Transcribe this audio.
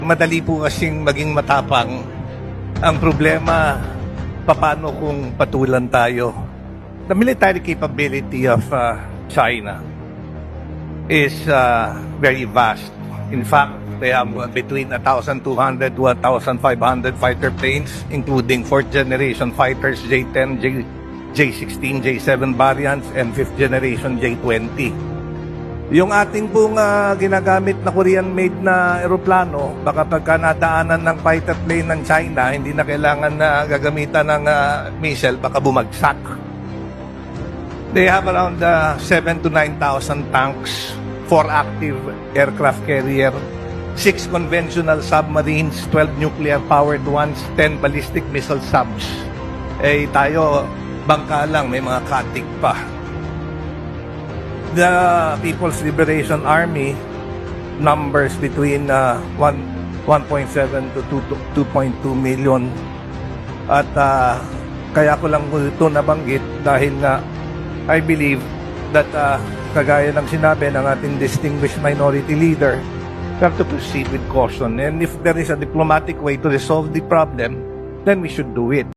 Madali po kasing maging matapang. Ang problema, paano kung patulan tayo? The military capability of China is very vast. In fact, they have between 1,200 to 1,500 fighter planes, including 4th generation fighters, J-10, J-16, J-7 variants, and 5th generation J-20. Yung ating pong ginagamit na Korean-made na eroplano, baka pagka nadaanan ng fighter plane ng China, hindi na kailangan na gagamitan ng missile, baka bumagsak. They have around 7,000 to 9,000 tanks, 4 active aircraft carrier, 6 conventional submarines, 12 nuclear-powered ones, 10 ballistic missile subs. Eh tayo, bangka lang, may mga katik pa. The People's Liberation Army numbers between 1.7 to 2.2 million. At kaya ko lang ito nabanggit dahil I believe that kagaya ng sinabi ng ating distinguished minority leader, we have to proceed with caution. And if there is a diplomatic way to resolve the problem, then we should do it.